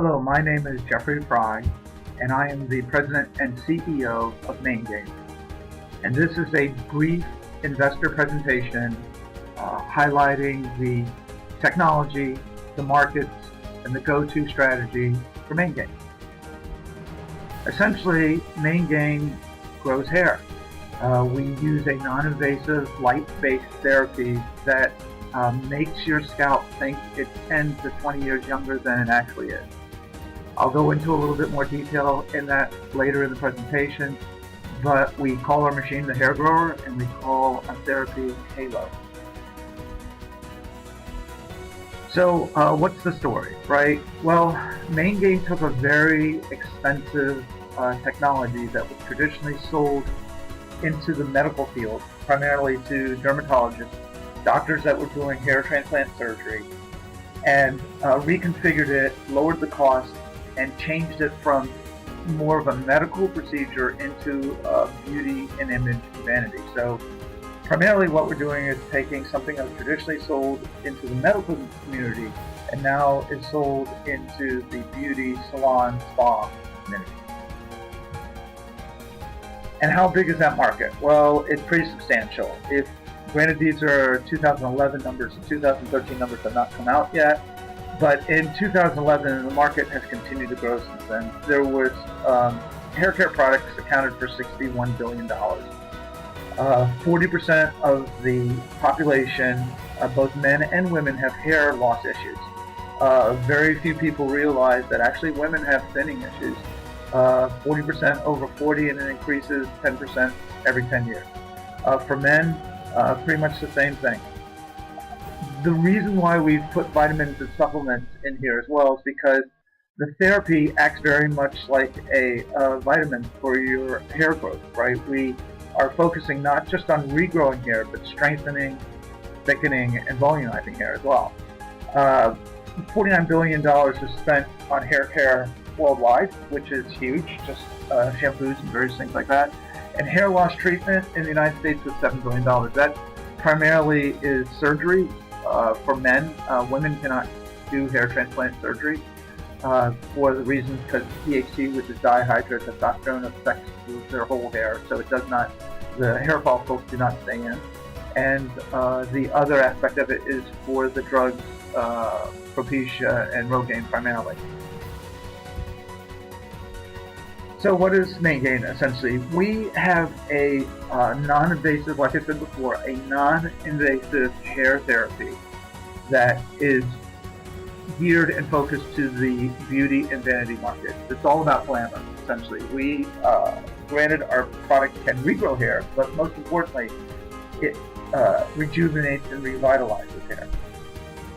Hello, my name is Jeffrey Fry, and I am the President and CEO of ManeGain. And this is a brief investor presentation highlighting the technology, the markets, and the go-to strategy for ManeGain. Essentially, ManeGain grows hair. We use a non-invasive, light-based therapy that makes your scalp think it's 10 to 20 years younger than it actually is. I'll go into a little bit more detail in that later in the presentation, but we call our machine the hair grower and we call our therapy Halo. So what's the story, right? Well, ManeGain took a very expensive technology that was traditionally sold into the medical field, primarily to dermatologists, doctors that were doing hair transplant surgery, and reconfigured it, lowered the cost, and changed it from more of a medical procedure into beauty and image vanity. So primarily what we're doing is taking something that was traditionally sold into the medical community and now is sold into the beauty, salon, spa community. And how big is that market? Well, it's pretty substantial. Granted, these are 2011 numbers, the 2013 numbers have not come out yet, but in 2011, the market has continued to grow since then. There was hair care products accounted for $61 billion. 40% of the population, both men and women, have hair loss issues. Very few people realize that actually women have thinning issues. 40% over 40, and it increases 10% every 10 years. For men, pretty much the same thing. The reason why we've put vitamins and supplements in here as well is because the therapy acts very much like a vitamin for your hair growth, right? We are focusing not just on regrowing hair, but strengthening, thickening, and volumizing hair as well. $49 billion is spent on hair care worldwide, which is huge, just shampoos and various things like that. And hair loss treatment in the United States was $7 billion. That primarily is surgery for men. Women cannot do hair transplant surgery for the reason because THC, which is dihydrotestosterone, affects their whole hair, so it does not, the hair follicles do not stay in. And the other aspect of it is for the drugs Propecia and ManeGain primarily. So what is ManeGain essentially? We have a non-invasive, like I said before, a non-invasive hair therapy that is geared and focused to the beauty and vanity market. It's all about glamour, essentially. We, granted, our product can regrow hair, but most importantly, it rejuvenates and revitalizes hair.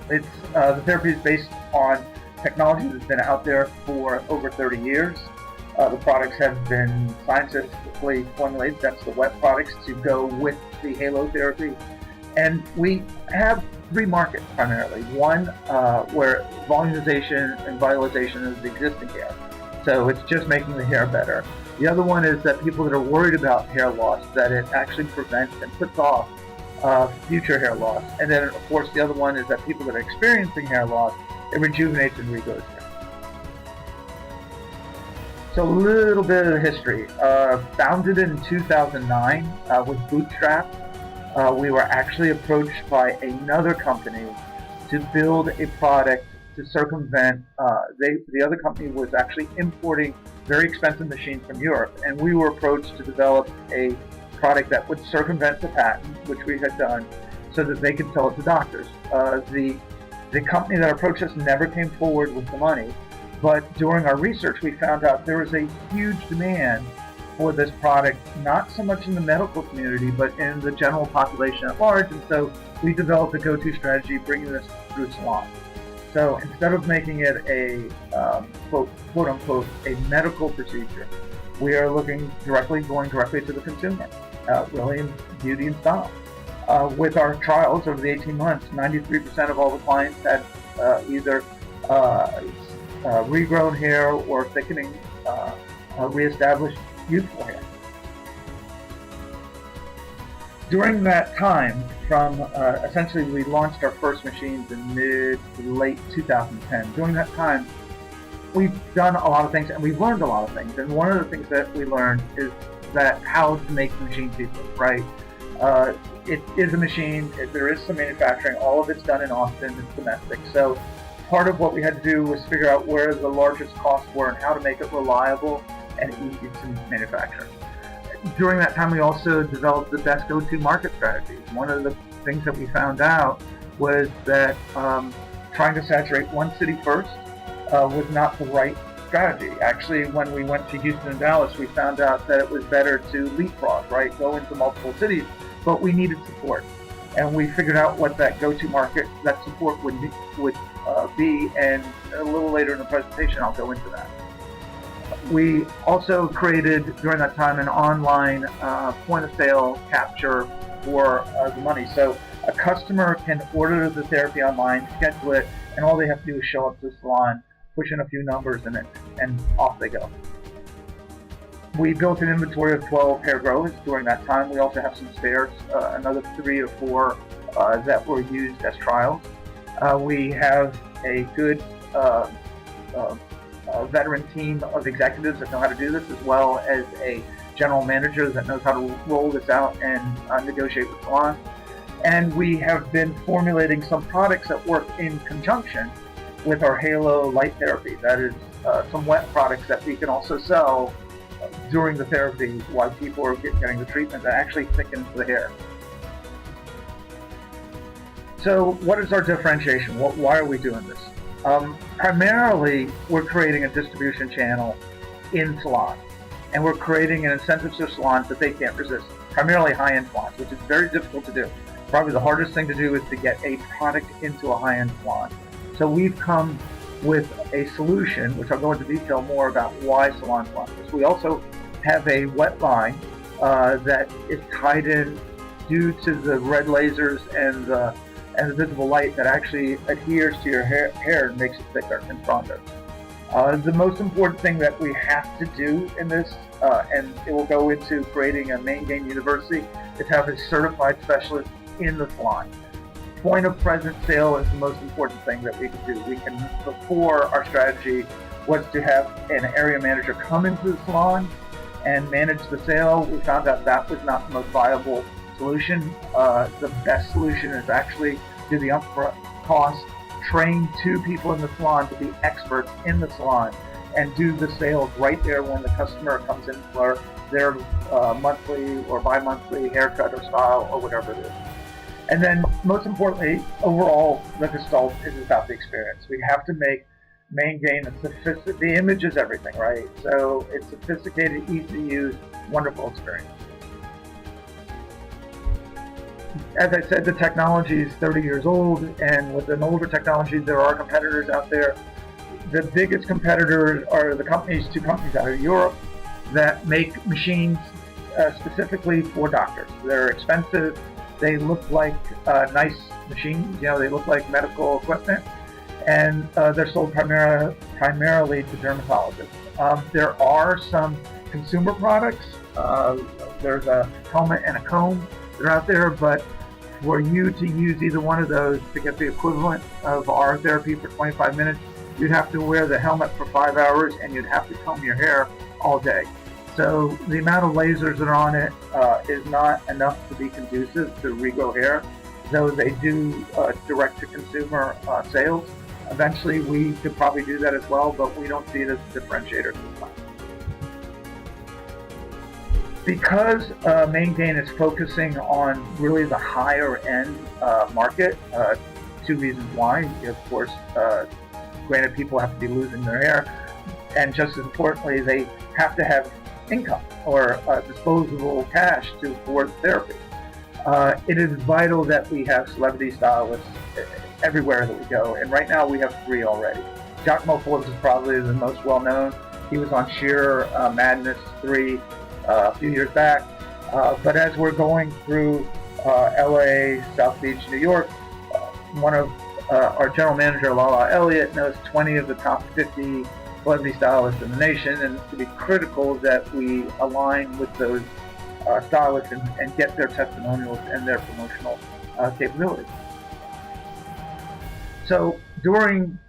It's the therapy is based on technology that's been out there for over 30 years. The products have been scientifically formulated, that's the wet products, to go with the Halo therapy. And we have three markets primarily. One where volumization and vitalization of the existing hair. So it's just making the hair better. The other one is that people that are worried about hair loss, that it actually prevents and puts off future hair loss. And then of course the other one is that people that are experiencing hair loss, it rejuvenates and regrows hair. So a little bit of the history. Founded in 2009 with bootstrapped, we were actually approached by another company to build a product to circumvent. The other company was actually importing very expensive machines from Europe, and we were approached to develop a product that would circumvent the patent, which we had done, so that they could sell it to doctors. The company that approached us never came forward with the money. But during our research, we found out there was a huge demand for this product, not so much in the medical community, but in the general population at large. And so we developed a go-to strategy, bringing this through salons. So instead of making it a quote unquote a medical procedure, we are going directly to the consumer, really in beauty and style. With our trials over the 18 months, 93% of all the clients had either regrown hair or thickening, reestablished youthful hair. During that time, from essentially we launched our first machines in mid to late 2010. During that time, we've done a lot of things and we've learned a lot of things. And one of the things that we learned is that how to make the machine cheaper, right? It is a machine. There is some manufacturing. All of it's done in Austin. It's domestic. So part of what we had to do was figure out where the largest costs were and how to make it reliable and easy to manufacture. During that time, we also developed the best go-to market strategies. One of the things that we found out was that trying to saturate one city first was not the right strategy. Actually, when we went to Houston and Dallas, we found out that it was better to leapfrog, right? Go into multiple cities, but we needed support. And we figured out what that go-to market, that support would be, and a little later in the presentation, I'll go into that. We also created, during that time, an online point-of-sale capture for the money. So a customer can order the therapy online, schedule it, and all they have to do is show up to the salon, push in a few numbers, and off they go. We built an inventory of 12 hair growers during that time. We also have some spares, another 3 or 4 that were used as trials. We have a good veteran team of executives that know how to do this, as well as a general manager that knows how to roll this out and negotiate with salons. And we have been formulating some products that work in conjunction with our Halo light therapy. That is some wet products that we can also sell during the therapy while people are getting the treatment that actually thickens the hair. So what is our differentiation? Why are we doing this? Primarily, we're creating a distribution channel in salons, and we're creating an incentive to salons that they can't resist, primarily high-end salons, which is very difficult to do. Probably the hardest thing to do is to get a product into a high-end salon. So we've come with a solution, which I'll go into detail more about why salons want this. We also have a wet line that is tied in due to the red lasers and the visible light that actually adheres to your hair and makes it thicker and stronger. The most important thing that we have to do in this, and it will go into creating a ManeGain University, is have a certified specialist in the salon. Point of present sale is the most important thing that we can do. Before, our strategy was to have an area manager come into the salon and manage the sale. We found out that was not the most viable solution. The best solution is actually do the upfront cost, train 2 people in the salon to be experts in the salon, and do the sales right there when the customer comes in for their monthly or bi-monthly haircut or style or whatever it is. And then, most importantly, overall, the gestalt is about the experience. We have to make ManeGain the image is everything, right? So it's sophisticated, easy to use, wonderful experience. As I said, the technology is 30 years old, and with an older technology, there are competitors out there. The biggest competitors are the 2 companies out of Europe that make machines specifically for doctors. They're expensive. They look like nice machines. They look like medical equipment, and they're sold primarily to dermatologists. There are some consumer products. There's a helmet and a comb that are out there, but for you to use either one of those to get the equivalent of our therapy for 25 minutes, you'd have to wear the helmet for 5 hours and you'd have to comb your hair all day. So the amount of lasers that are on it is not enough to be conducive to regrow hair, though they do direct-to-consumer sales. Eventually, we could probably do that as well, but we don't see it as a differentiator at this time. Because ManeGain is focusing on really the higher-end market, 2 reasons why. Of course, granted, people have to be losing their hair, and just as importantly, they have to have income or disposable cash to afford therapy. It is vital that we have celebrity stylists everywhere that we go, and right now we have 3 already. Giacomo Forbes is probably the most well-known. He was on Sheer Madness 3 a few years back, but as we're going through LA, South Beach, New York, one of our general manager, Lala Elliott, knows 20 of the top 50 celebrity stylists in the nation, and it's to be critical that we align with those stylists and get their testimonials and their promotional capabilities. So during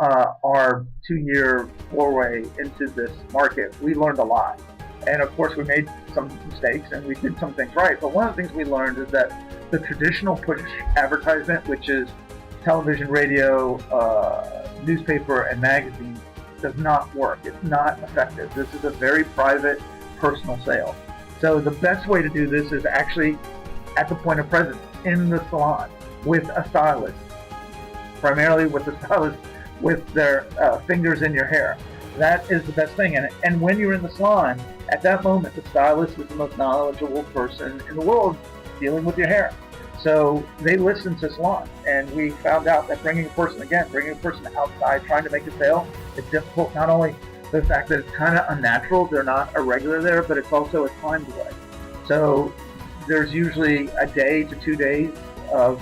our 2-year foray into this market, we learned a lot. And of course, we made some mistakes and we did some things right. But one of the things we learned is that the traditional push advertisement, which is television, radio, newspaper, and magazine, does not work. It's not effective. This is a very private, personal sale. So the best way to do this is actually at the point of presence, in the salon, with a stylist, primarily with the stylist with their fingers in your hair. That is the best thing. And when you're in the salon, at that moment, the stylist is the most knowledgeable person in the world dealing with your hair. So they listen to salons, and we found out that bringing a person outside trying to make a sale is difficult. Not only the fact that it's kind of unnatural, they're not a regular there, but it's also a time delay. So there's usually a day to 2 days of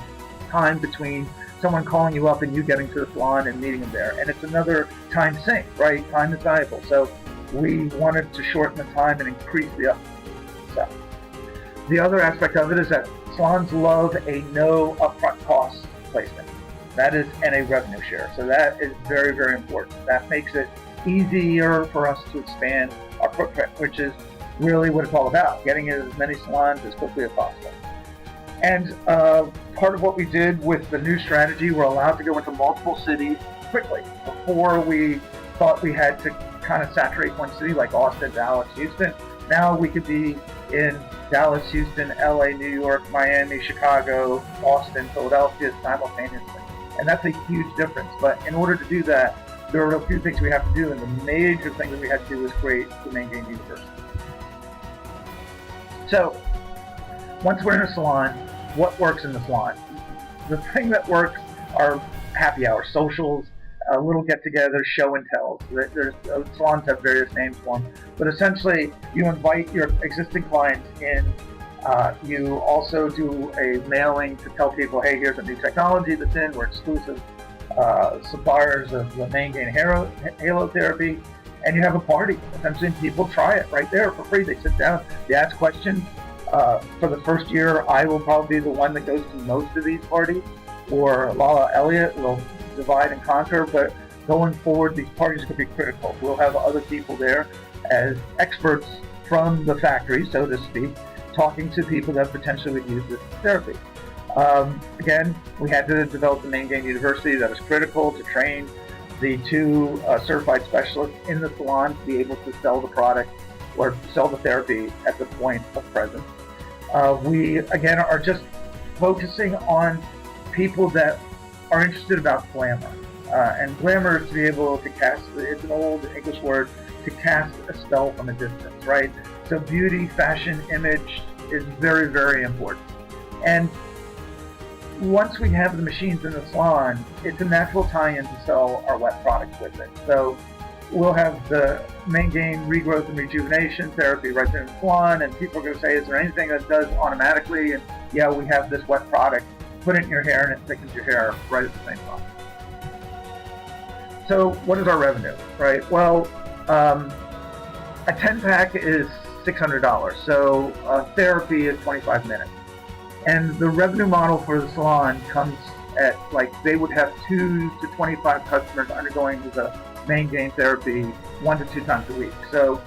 time between someone calling you up and you getting to the salon and meeting them there. And it's another time sink, right? Time is valuable. So we wanted to shorten the time and increase the upsell. The other aspect of it is that salons love a no upfront cost placement. That is, and a revenue share. So that is very, very important. That makes it easier for us to expand our footprint, which is really what it's all about, getting into as many salons as quickly as possible. And part of what we did with the new strategy, we're allowed to go into multiple cities quickly. Before, we thought we had to kind of saturate one city like Austin, Dallas, Houston. Now we could be in Dallas, Houston, LA, New York, Miami, Chicago, Boston, Philadelphia simultaneously. And that's a huge difference. But in order to do that, there are a few things we have to do, and the major thing that we had to do was create the ManeGain University. So once we're in a salon, what works in the salon? The thing that works are happy hours, socials, little get-togethers, show and tells. Salons have various names for them, but essentially you invite your existing clients in. You also do a mailing to tell people, hey, here's a new technology that's in. We're exclusive suppliers of the ManeGain Halo Therapy, and you have a party. Essentially, people try it right there for free. They sit down, they ask questions. For the first year, I will probably be the one that goes to most of these parties, or Lala Elliott will divide and conquer, but going forward, these parties could be critical. We'll have other people there as experts from the factory, so to speak, talking to people that potentially would use this therapy. Again, we had to develop the ManeGain University. That was critical to train the 2 certified specialists in the salon to be able to sell the product or sell the therapy at the point of presence. We, again, are just focusing on people that are interested about glamour. And glamour is to be able to cast, it's an old English word, to cast a spell from a distance, right? So beauty, fashion, image is very, very important. And once we have the machines in the salon, it's a natural tie-in to sell our wet products with it. So we'll have the ManeGain regrowth and rejuvenation therapy right there in the salon, and people are going to say, is there anything that does automatically? And yeah, we have this wet product. Put it in your hair and it thickens your hair right at the same time. So what is our revenue, right? Well, a 10-pack is $600. So therapy is 25 minutes. And the revenue model for the salon comes at, like, they would have 2 to 25 customers undergoing the ManeGain therapy 1 to 2 times a week. So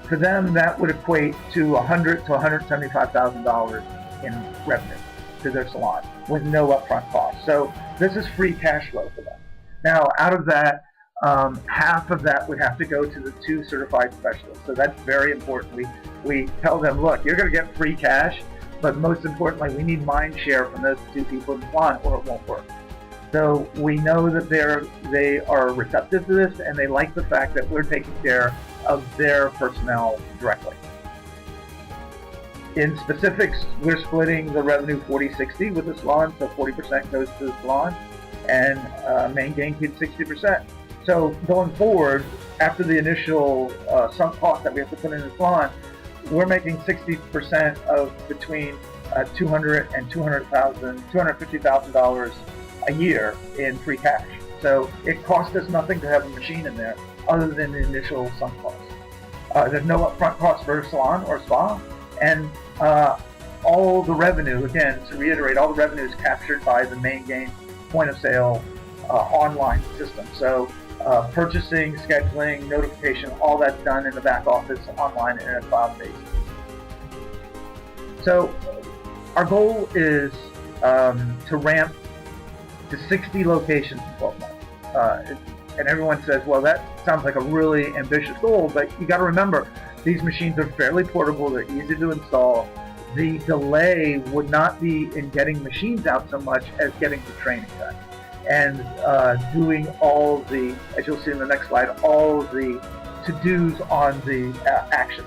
for them, that would equate to $100,000 to $175,000 in revenue to their salon with no upfront cost. So this is free cash flow for them. Now, out of that, half of that would have to go to the 2 certified specialists. So that's very important. We tell them, look, you're going to get free cash, but most importantly, we need mind share from those 2 people in the salon or it won't work. So we know that they are receptive to this, and they like the fact that we're taking care of their personnel directly. In specifics, we're splitting the revenue 40-60 with the salon, so 40% goes to the salon, and ManeGain keeps 60%. So going forward, after the initial sunk cost that we have to put in the salon, we're making 60% of between $200,000 and $250,000 a year in free cash. So it costs us nothing to have a machine in there other than the initial sunk cost. There's no upfront cost for a salon or spa, and all the revenue, again, to reiterate, all the revenue is captured by the ManeGain point of sale online system. So purchasing, scheduling, notification, all that's done in the back office online and cloud-based. So our goal is to ramp to 60 locations in 12 months. And everyone says, well, that sounds like a really ambitious goal, but you got to remember, these machines are fairly portable, they're easy to install. The delay would not be in getting machines out so much as getting the training done. And doing all the, as you'll see in the next slide, all the to-dos on the action.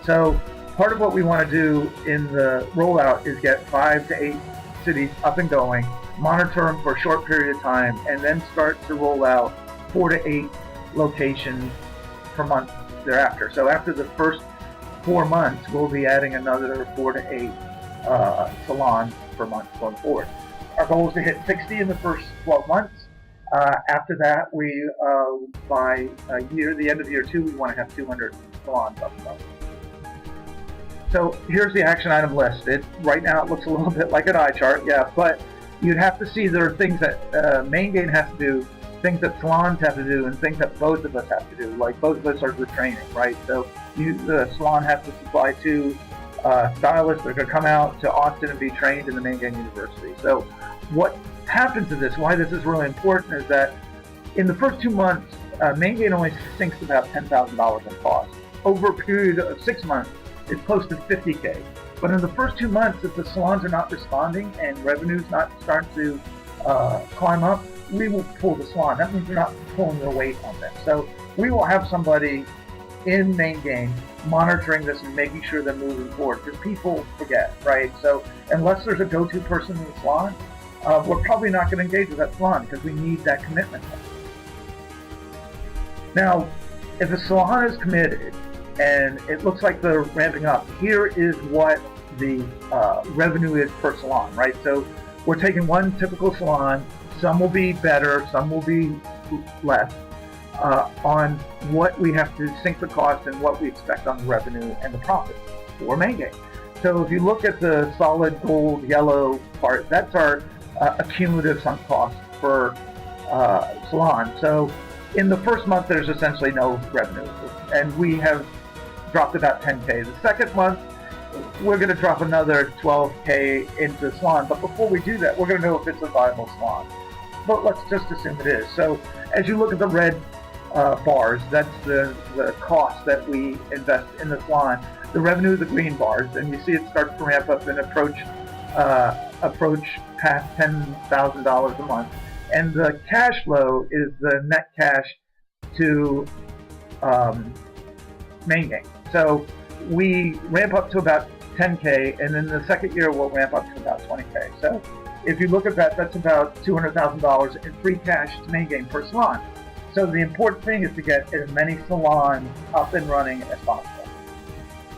So part of what we want to do in the rollout is get 5 to 8 cities up and going, monitor them for a short period of time, and then start to roll out 4 to 8 locations per month thereafter. So after the first 4 months, we'll be adding another 4 to 8 salons per month going forward. Our goal is to hit 60 in the first 12 months. After that, we by the end of year 2, we want to have 200 salons up and running. So here's the action item list. Right now it looks a little bit like an eye chart, yeah, but you'd have to see there are things that ManeGain has to do, things that salons have to do, and things that both of us have to do. Like both of us are the training, right? So the salon has to supply 2 stylists that are going to come out to Austin and be trained in the ManeGain University. So what happens to this, why this is really important, is that in the first 2 months, ManeGain only sinks about $10,000 in cost. Over a period of 6 months, it's close to $50K. But in the first 2 months, if the salons are not responding and revenue's not starting to climb up, we will pull the salon. That means they're not pulling their weight on this. So we will have somebody in ManeGain monitoring this and making sure they're moving forward, because people forget, right? So unless there's a go-to person in the salon, we're probably not going to engage with that salon because we need that commitment. Now, if a salon is committed and it looks like they're ramping up, here is what the revenue is per salon, right? So we're taking one typical salon, some will be better, some will be less, on what we have to sink the cost and what we expect on the revenue and the profit for ManeGain. So if you look at the solid gold yellow part, that's our accumulative sunk cost per salon. So in the first month, there's essentially no revenue, and we have dropped about 10K. The second month, we're going to drop another 12K into the salon, but before we do that, we're going to know if it's a viable salon. But let's just assume it is. So as you look at the red bars, that's the cost that we invest in the salon. The revenue is the green bars, and you see it starts to ramp up and approach past $10,000 a month. And the cash flow is the net cash to ManeGain. So we ramp up to about 10K, and then the second year we'll ramp up to about 20K. So if you look at that, that's about $200,000 in free cash to ManeGain per salon. So the important thing is to get as many salons up and running as possible.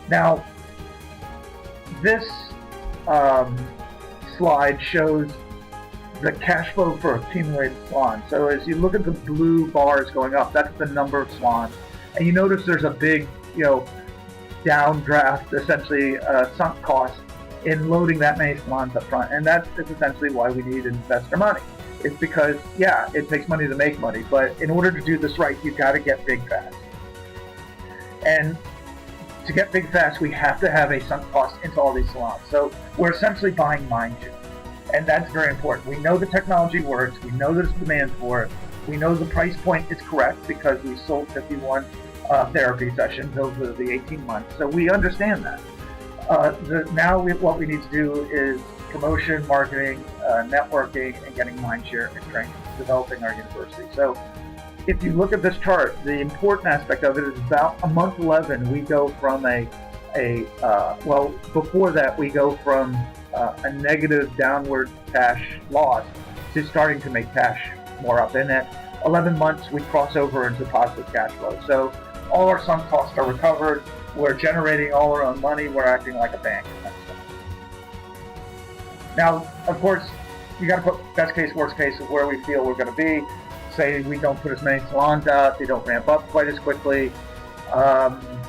Now, this slide shows the cash flow for accumulated salons. So as you look at the blue bars going up, that's the number of salons. And you notice there's a big, downdraft, essentially sunk cost in loading that many salons up front. And that's essentially why we need investor money. It's because, yeah, it takes money to make money, but in order to do this right, you've got to get big fast. And to get big fast, we have to have a sunk cost into all these salons. So we're essentially buying mind share. And that's very important. We know the technology works. We know there's demand for it. We know the price point is correct because we sold 51 therapy sessions over the 18 months. So we understand that. What we need to do is promotion, marketing, networking, and getting mind share and training, developing our university. So if you look at this chart, the important aspect of it is about a month 11, we go from before that, we go from a negative downward cash loss to starting to make cash more up. And at 11 months, we cross over into positive cash flow. So all our sunk costs are recovered. We're generating all our own money. We're acting like a bank. Now, of course, you got to put best case, worst case of where we feel we're going to be. Say we don't put as many salons out, they don't ramp up quite as quickly.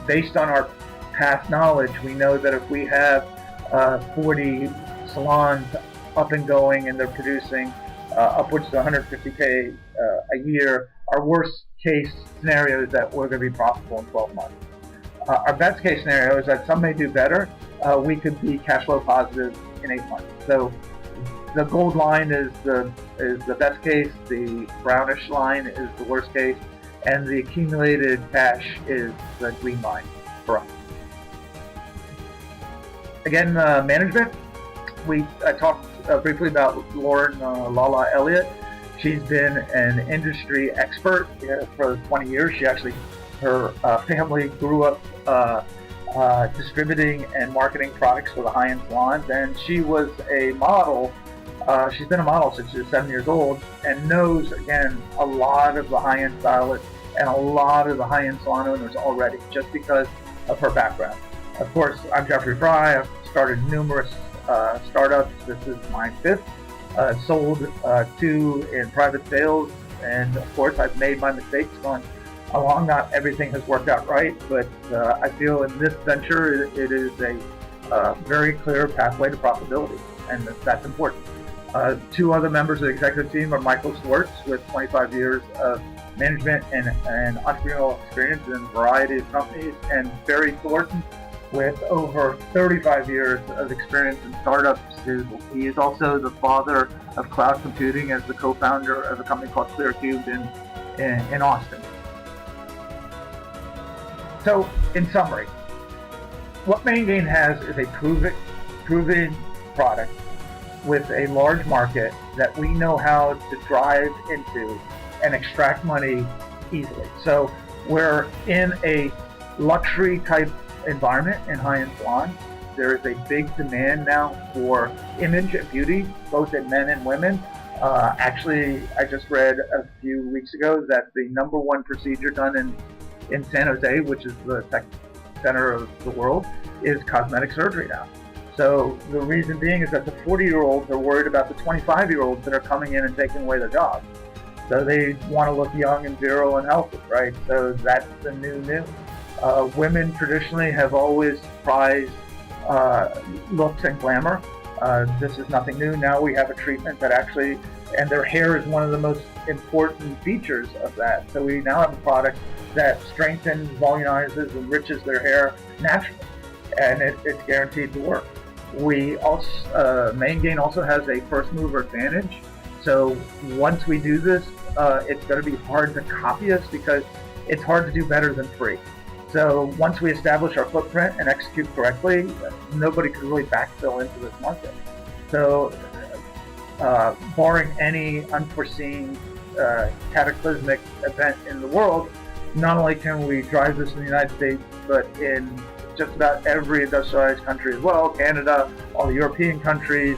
Based on our past knowledge, we know that if we have 40 salons up and going and they're producing upwards to 150K a year are worst case scenarios that we're going to be profitable in 12 months. Our best case scenario is that some may do better. We could be cash flow positive in 8 months. So the gold line is the best case, the brownish line is the worst case, and the accumulated cash is the green line for us. Again, management. I talked briefly about Lauren Lala Elliott. She's been an industry expert for 20 years. Her family grew up distributing and marketing products for the high-end salons, and she was a model. She's been a model since she was 7 years old, and knows, again, a lot of the high-end stylists and a lot of the high-end salon owners already, just because of her background. Of course, I'm Jeffrey Fry. I've started numerous startups. This is my fifth. Sold two in private sales, and of course I've made my mistakes going along. Not everything has worked out right, but I feel in this venture it is a very clear pathway to profitability, and that's important. Two other members of the executive team are Michael Schwartz, with 25 years of management and entrepreneurial experience in a variety of companies, and Barry Thornton, with over 35 years of experience in startups. He is also the father of cloud computing as the co-founder of a company called ClearCube in Austin. So, in summary, what ManeGain has is a proven product with a large market that we know how to drive into and extract money easily. So we're in a luxury type environment in high-end salons. There is a big demand now for image and beauty, both in men and women. Actually, I just read a few weeks ago that the number one procedure done in San Jose, which is the tech center of the world, is cosmetic surgery now. So the reason being is that the 40-year-olds are worried about the 25-year-olds that are coming in and taking away their jobs. So they want to look young and virile and healthy, right? So that's the new. Women traditionally have always prized looks and glamour. This is nothing new. Now we have a treatment that actually, and their hair is one of the most important features of that. So we now have a product that strengthens, volumizes, enriches their hair naturally, and it's guaranteed to work. We also, ManeGain also has a first mover advantage. So once we do this, it's going to be hard to copy us because it's hard to do better than free. So once we establish our footprint and execute correctly, nobody can really backfill into this market. So barring any unforeseen cataclysmic event in the world, not only can we drive this in the United States, but in just about every industrialized country as well, Canada, all the European countries,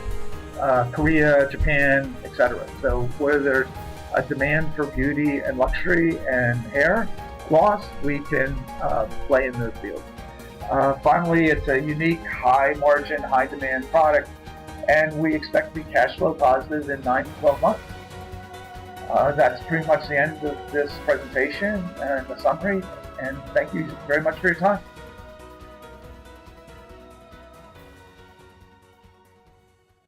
Korea, Japan, etc. So where there's a demand for beauty and luxury and hair loss, we can play in those fields. Finally, it's a unique, high margin, high demand product, and we expect to be cash flow positive in 9 to 12 months. That's pretty much the end of this presentation and the summary, and thank you very much for your time.